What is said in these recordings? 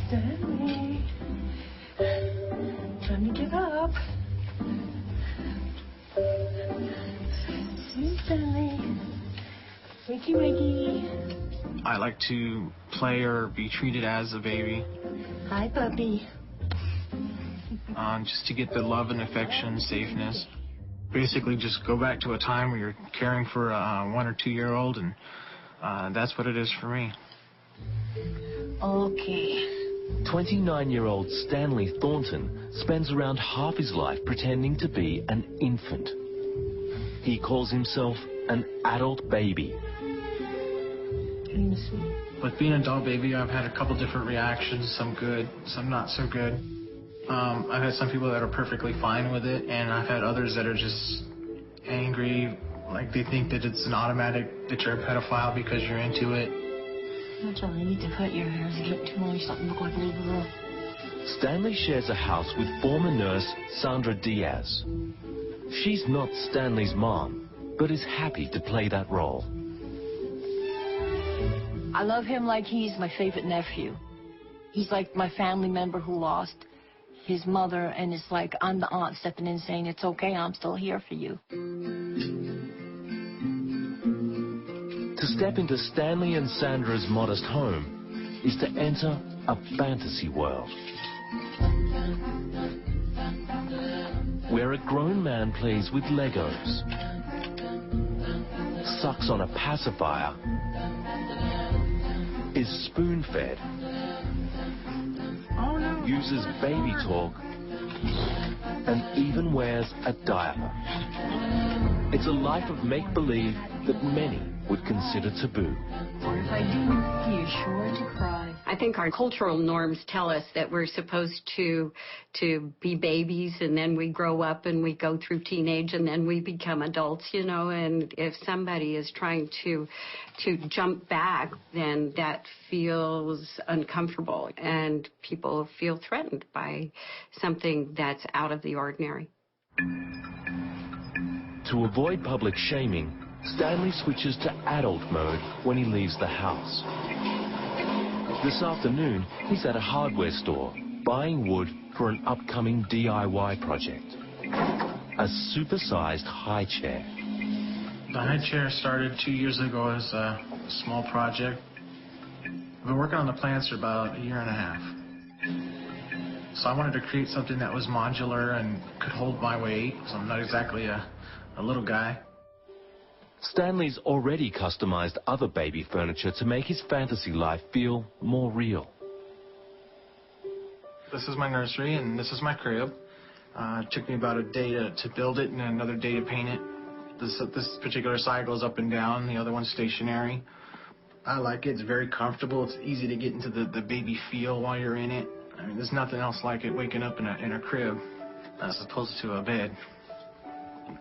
Stanley. Time to get up. Stanley. Wakey, wakey. I like to play or be treated as a baby. Hi, puppy. Just to get the love and affection, safeness. Basically, just go back to a time where you're caring for a 1 or 2 year old, and that's what it is for me. Okay. 29-year-old Stanley Thornton spends around half his life pretending to be an infant. He calls himself an adult baby. With being an adult baby, I've had a couple different reactions, some good, some not so good. I've had some people that are perfectly fine with it, and I've had others that are just angry, like they think that it's an automatic that you're a pedophile because you're into it. That's all. You need to cut your hair. It's getting too long. You're starting to look like a little girl. Stanley shares a house with former nurse Sandra Diaz. She's not Stanley's mom, but is happy to play that role. I love him like he's my favorite nephew. He's like my family member who lost his mother, and it's like I'm the aunt stepping in saying, it's okay, I'm still here for you. To step into Stanley and Sandra's modest home is to enter a fantasy world where a grown man plays with Legos, sucks on a pacifier, is spoon-fed, uses baby talk, and even wears a diaper. It's a life of make-believe that many would consider taboo. Or if I do, he is sure to cry. I think our cultural norms tell us that we're supposed to be babies, and then we grow up and we go through teenage and then we become adults, you know, and if somebody is trying to jump back, then that feels uncomfortable and people feel threatened by something that's out of the ordinary. To avoid public shaming, Stanley switches to adult mode when he leaves the house. This afternoon, he's at a hardware store, buying wood for an upcoming DIY project. A supersized high chair. The high chair started 2 years ago as a small project. I've been working on the plans for about 1.5 years. So I wanted to create something that was modular and could hold my weight, so I'm not exactly a little guy. Stanley's already customized other baby furniture to make his fantasy life feel more real. This is my nursery and this is my crib. It took me about a day to build it and another day to paint it. This particular side goes up and down, the other one's stationary. I like it. It's very comfortable. It's easy to get into the baby feel while you're in it. I mean, there's nothing else like it, waking up in a crib as opposed to a bed.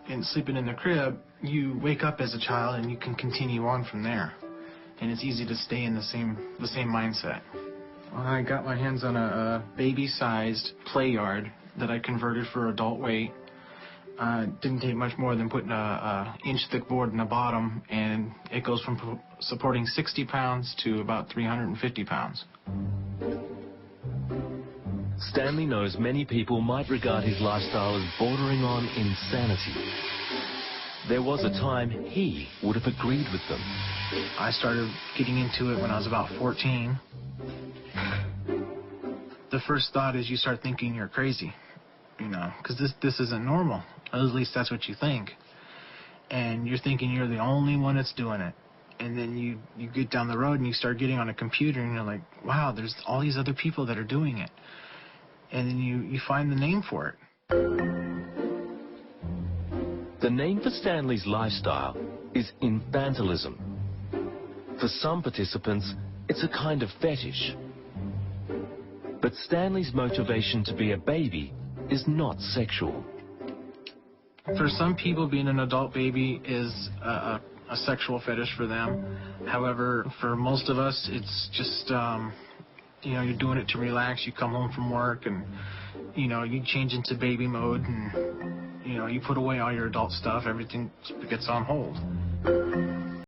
And sleeping in the crib, you wake up as a child and you can continue on from there. And it's easy to stay in the same mindset. I got my hands on a baby-sized play yard that I converted for adult weight. Didn't take much more than putting a inch-thick board in the bottom, and it goes from supporting 60 pounds to about 350 pounds. Stanley knows many people might regard his lifestyle as bordering on insanity. There was a time he would have agreed with them. I started getting into it when I was about 14. The first thought is you start thinking you're crazy, you know, because this isn't normal. At least that's what you think. And you're thinking you're the only one that's doing it. And then you get down the road and you start getting on a computer and you're like, wow, there's all these other people that are doing it. And then you find the name for it. The name for Stanley's lifestyle is infantilism. For some participants, it's a kind of fetish. But Stanley's motivation to be a baby is not sexual. For some people, being an adult baby is a sexual fetish for them. However, for most of us, it's just... you know, you're doing it to relax. You come home from work and, you know, you change into baby mode and, you know, you put away all your adult stuff. Everything gets on hold.